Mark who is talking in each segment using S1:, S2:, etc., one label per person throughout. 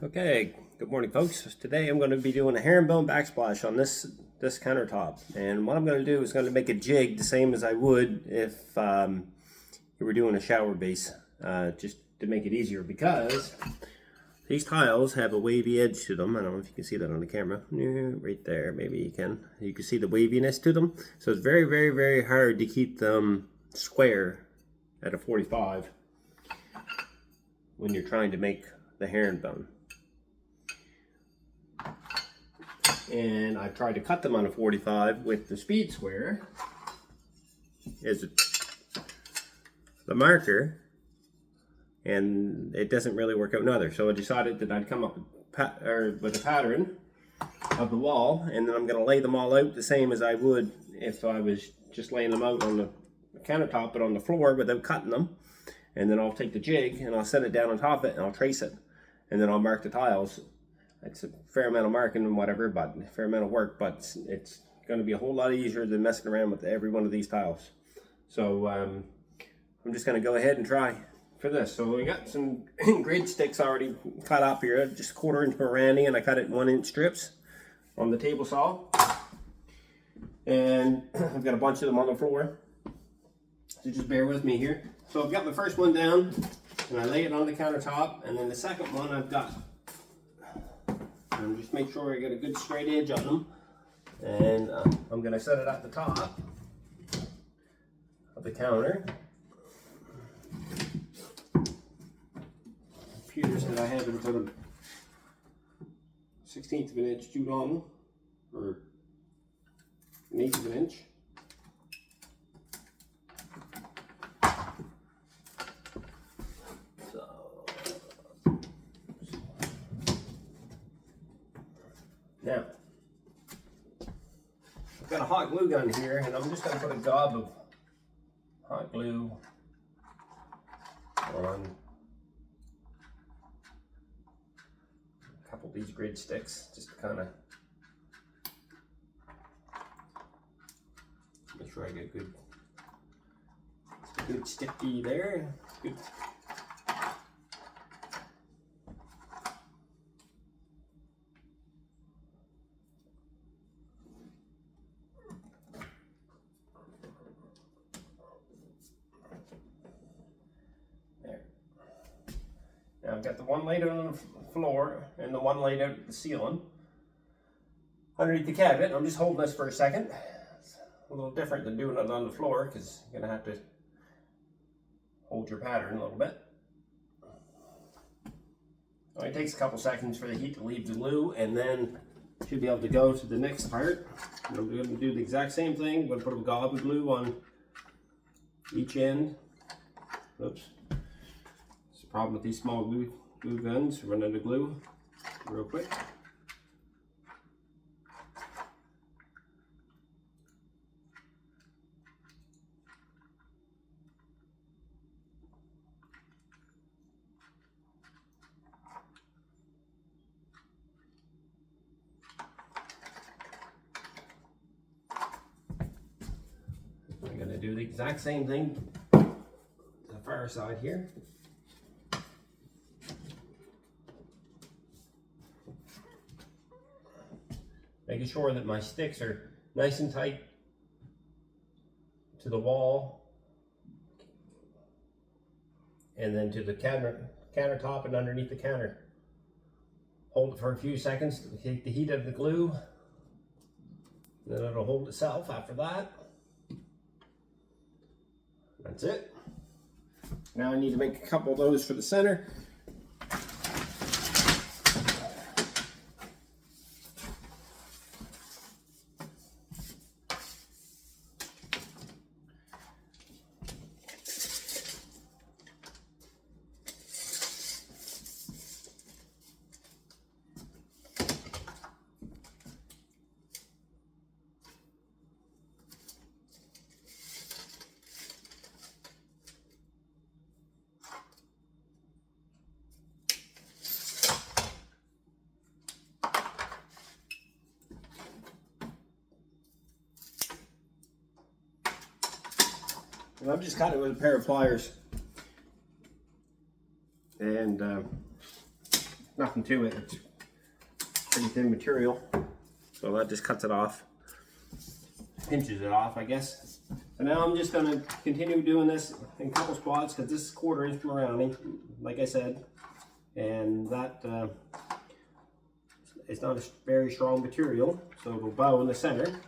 S1: Okay, good morning folks. Today I'm going to be doing a herringbone backsplash on this countertop, and what I'm going to do is going to make a jig the same as I would if you were doing a shower base, just to make it easier, because these tiles have a wavy edge to them. I don't know if you can see that on the camera. Right there, maybe you can. You can see the waviness to them, so it's very, very, very hard to keep them square at a 45 when you're trying to make the herringbone. And I tried to cut them on a 45 with the speed square as the marker, and it doesn't really work out neither. So I decided that I'd come up with a pattern of the wall, and then I'm going to lay them all out the same as I would if I was just laying them out on the countertop, but on the floor without cutting them. And then I'll take the jig and I'll set it down on top of it and I'll trace it, and then I'll mark the tiles. It's a fair amount of marking and whatever, but a fair amount of work, but it's going to be a whole lot easier than messing around with every one of these tiles. So I'm just going to go ahead and try for this. So we got some grid sticks already cut up here, just 1/4 inch Marani, and I cut it in 1-inch strips on the table saw. And I've got a bunch of them on the floor, so just bear with me here. So I've got my first one down, and I lay it on the countertop, and then the second one I've got. And just make sure I get a good straight edge on them, and I'm going to set it at the top of the counter. Computers that I have in about a 1/16 of an inch too long, or 1/8 of an inch. Now, I've got a hot glue gun here, and I'm just going to put a gob of hot glue on a couple of these grid sticks, just to kind of make sure I get good sticky there. Good. Now I've got the one laid out on the floor and the one laid out at the ceiling underneath the cabinet. I'm just holding this for a second. It's a little different than doing it on the floor, because you're going to have to hold your pattern a little bit. It only takes a couple seconds for the heat to leave the glue, and then you should be able to go to the next part. And I'm going to do the exact same thing. I'm going to put a gob of glue on each end. Oops. Problem with these small glue guns, run out of glue real quick. I'm going to do the exact same thing to the far side here. Making sure that my sticks are nice and tight to the wall, and then to the countertop and underneath the counter. Hold it for a few seconds to take the heat of the glue, and then it'll hold itself after that. That's it. Now I need to make a couple of those for the center. And I've just cut it with a pair of pliers. And nothing to it. It's pretty thin material. So that just cuts it off. Pinches it off, I guess. So now I'm just gonna continue doing this in a couple spots because this is 1/4 inch Marani, like I said. And that it's not a very strong material, so it'll bow in the center.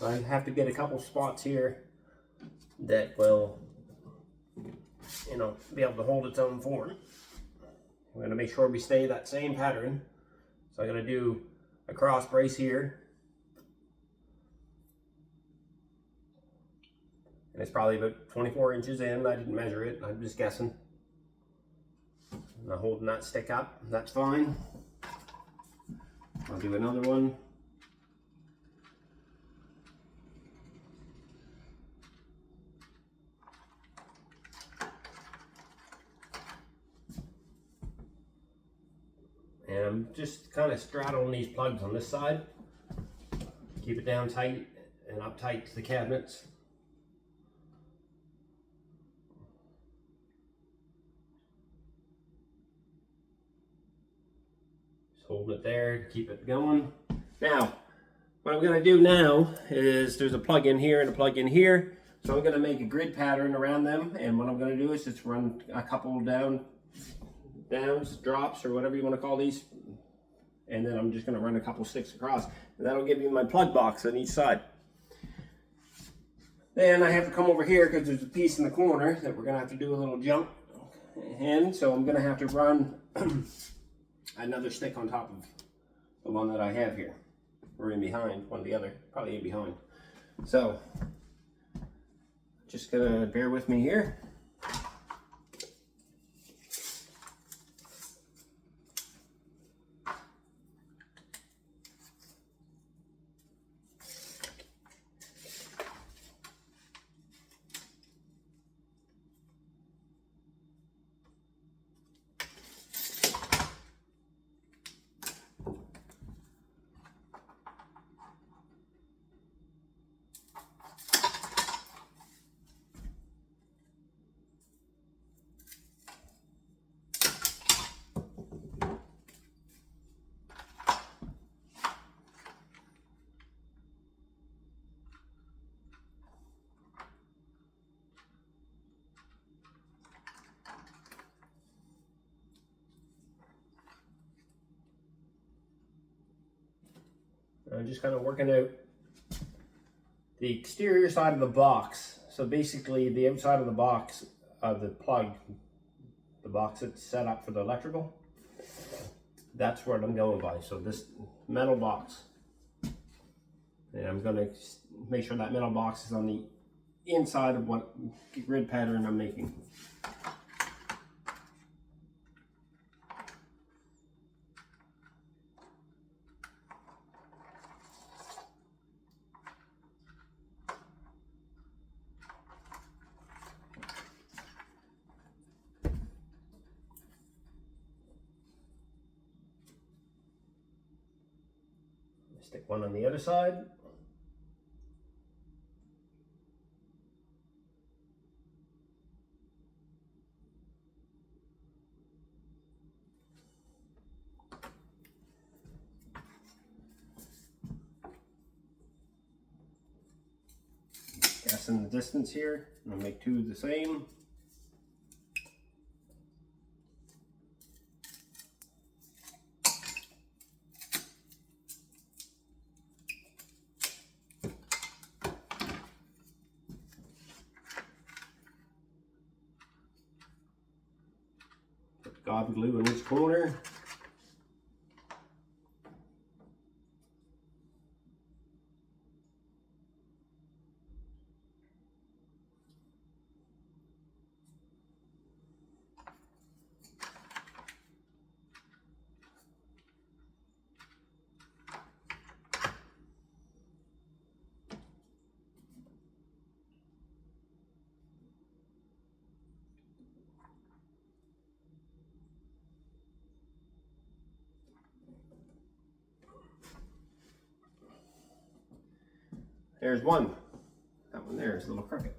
S1: I have to get a couple spots here that will, you know, be able to hold its own form. I'm going to make sure we stay that same pattern. So I'm going to do a cross brace here. And it's probably about 24 inches in. I didn't measure it, I'm just guessing. I'm holding that stick up, that's fine. I'll do another one. And I'm just kind of straddling these plugs on this side. Keep it down tight and up tight to the cabinets. Just holding it there to keep it going. Now, what I'm going to do now is there's a plug in here and a plug in here. So I'm going to make a grid pattern around them. And what I'm going to do is just run a couple downs, drops, or whatever you want to call these, and then I'm just going to run a couple sticks across, and that'll give me my plug box on each side. Then I have to come over here because there's a piece in the corner that we're going to have to do a little jump in, so I'm going to have to run another stick on top of the one that I have here, or in behind, one or the other, probably in behind. So just going to bear with me here. I'm just kind of working out the exterior side of the box. So basically the outside of the box of the plug, the box that's set up for the electrical, that's what I'm going by. So this metal box, and I'm going to make sure that metal box is on the inside of what grid pattern I'm making. Stick one on the other side. Guessing the distance here. I'm gonna make two the same. God glue in each corner. There's one. That one there is a little crooked.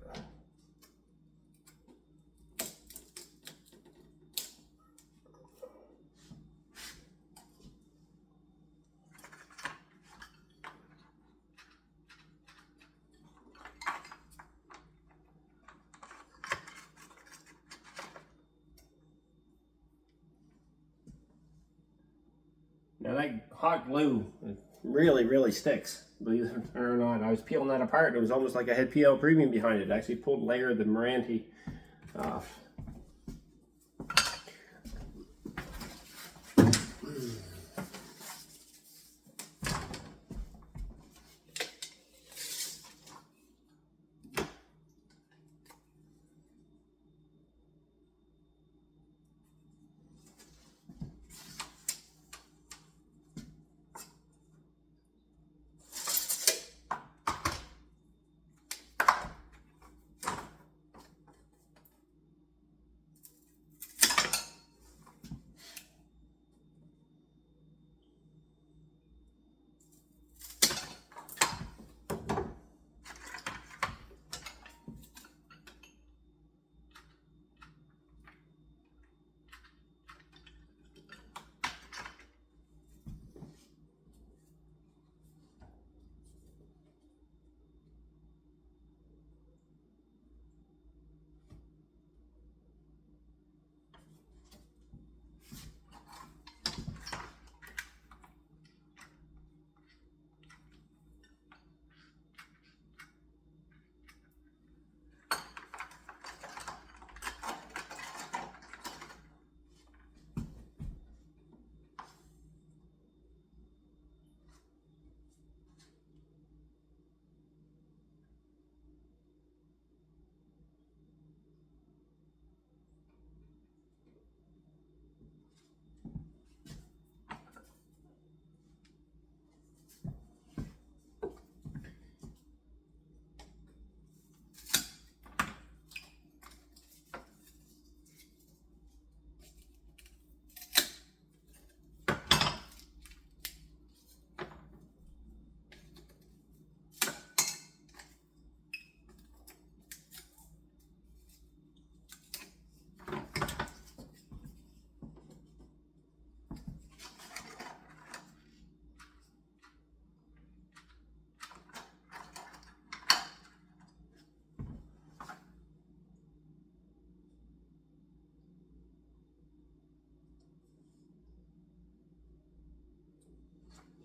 S1: Now that hot glue really sticks, believe it or not. I was peeling that apart and it was almost like I had PL Premium behind it. I actually pulled a layer of the Meranti off.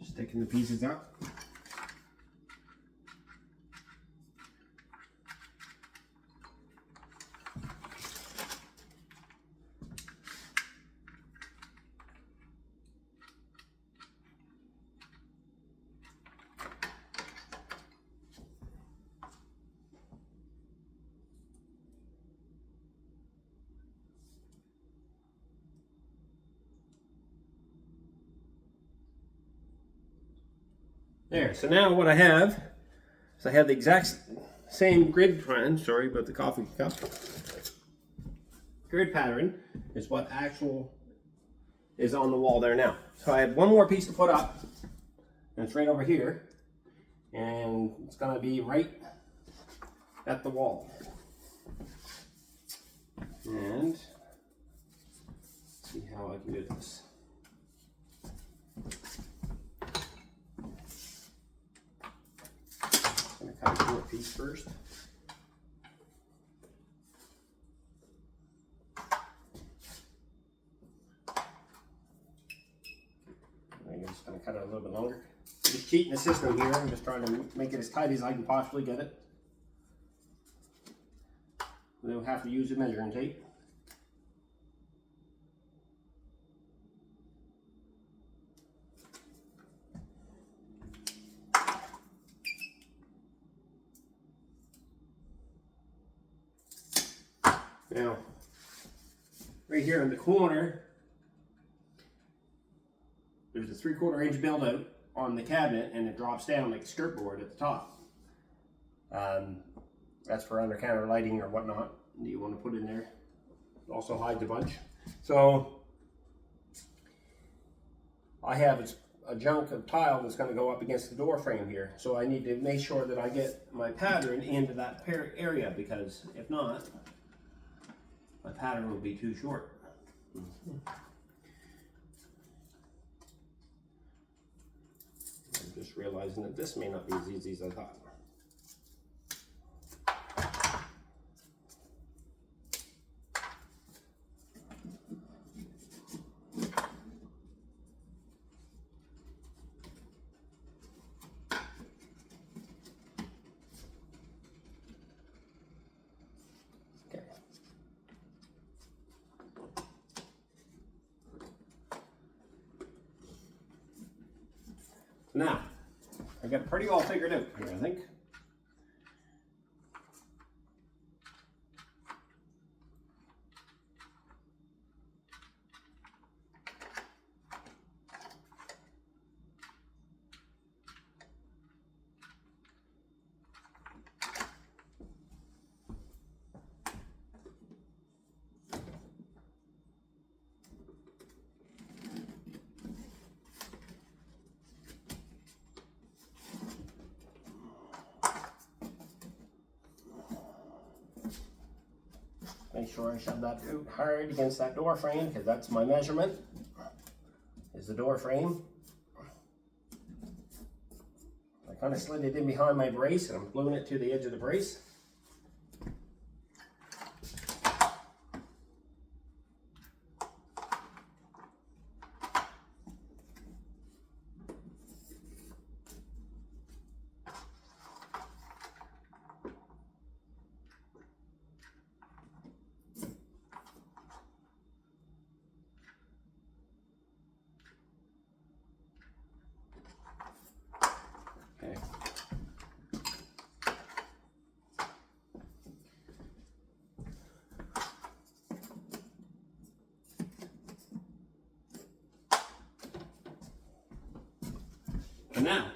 S1: Sticking the pieces up. There, so now what I have is I have the exact same grid pattern. Sorry about the coffee cup. Grid pattern is what actual is on the wall there now. So I have one more piece to put up, and it's right over here, and it's going to be right at the wall. And let's see how I can do this. I'm going to cut a short piece first. I'm just going to cut it a little bit longer. I'm just cheating the system here. I'm just trying to make it as tight as I can possibly get it. We'll have to use a measuring tape. Now, right here in the corner, there's a 3/4 inch build out on the cabinet, and it drops down like a skirt board at the top. That's for under counter lighting or whatnot that you want to put in there. Also hides a bunch. So I have a chunk of tile that's going to go up against the door frame here. So I need to make sure that I get my pattern into that area, because if not, my pattern will be too short. I'm just realizing that this may not be as easy as I thought. Now, I got it pretty all figured out here, I think. Make sure I shove that out hard against that door frame, because that's my measurement, is the door frame. I kind of slid it in behind my brace and I'm gluing it to the edge of the brace. Okay. And now,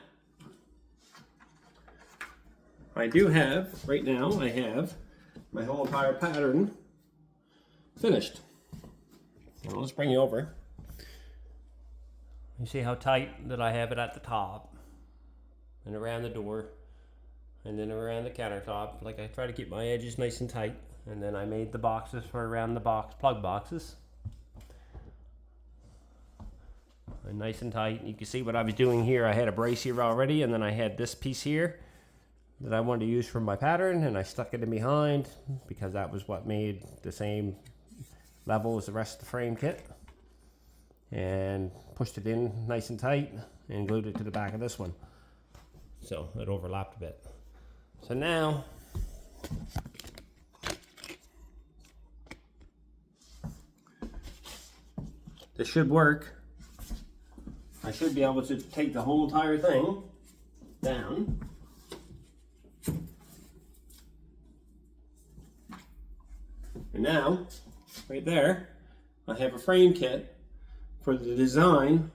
S1: I do have, right now, I have my whole entire pattern finished. So let's bring you over. You see how tight that I have it at the top and around the door and then around the countertop. Like, I try to keep my edges nice and tight, and then I made the boxes for around the box, plug boxes. And nice and tight. You can see what I was doing here. I had a brace here already, and then I had this piece here that I wanted to use for my pattern, and I stuck it in behind because that was what made the same level as the rest of the frame kit, and pushed it in nice and tight and glued it to the back of this one, so it overlapped a bit. So now this should work. I should be able to take the whole entire thing down. And now, right there, I have a frame kit for the design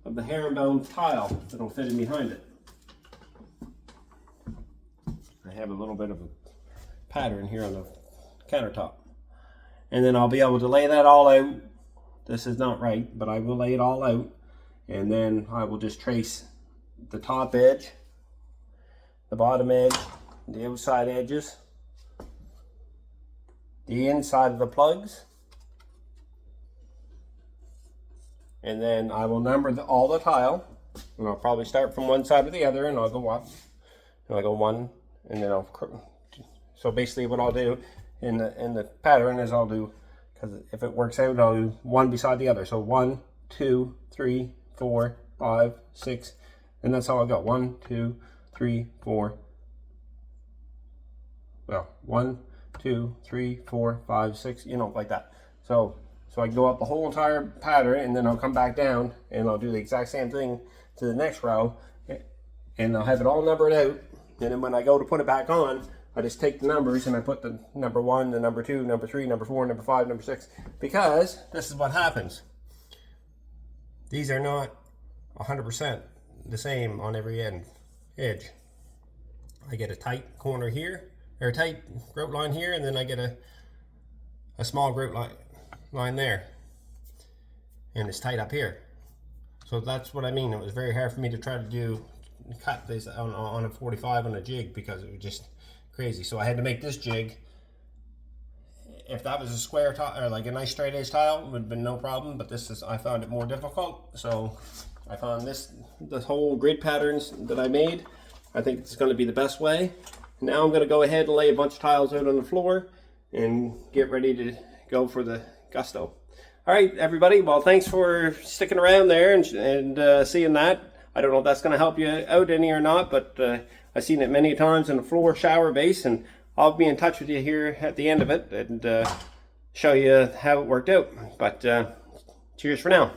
S1: of the herringbone tile that'll fit in behind it. I have a little bit of a pattern here on the countertop. And then I'll be able to lay that all out. This is not right, but I will lay it all out. And then I will just trace the top edge, the bottom edge, the outside edges, the inside of the plugs, and then I will number all the tile, and I'll probably start from one side to the other, and I'll go up, and I'll go one, and then so basically what I'll do in the pattern is I'll do, because if it works out, I'll do one beside the other. So 1, 2, 3, 4, 5, 6, and that's how I go. 1, 2, 3, 4. Well, 1, 2, 3, 4, 5, 6, you know, like that. So I go up the whole entire pattern, and then I'll come back down and I'll do the exact same thing to the next row, and I'll have it all numbered out. And then when I go to put it back on, I just take the numbers and I put the number 1, the number 2, number 3, number 4, number 5, number 6, because this is what happens. These are not 100% the same on every edge. I get a tight corner here, or a tight grout line here, and then I get a small grout line there, and it's tight up here. So that's what I mean. It was very hard for me to try to cut this on a 45 on a jig, because it was just crazy. So I had to make this jig. If that was a square tile or like a nice straight edge tile, it would have been no problem, but I found it more difficult. So I found the whole grid patterns that I made, I think it's going to be the best way. Now I'm going to go ahead and lay a bunch of tiles out on the floor and get ready to go for the gusto. All right, everybody. Well, thanks for sticking around there and seeing that. I don't know if that's going to help you out any or not, but I've seen it many times in a floor shower base, and I'll be in touch with you here at the end of it and show you how it worked out. But cheers for now.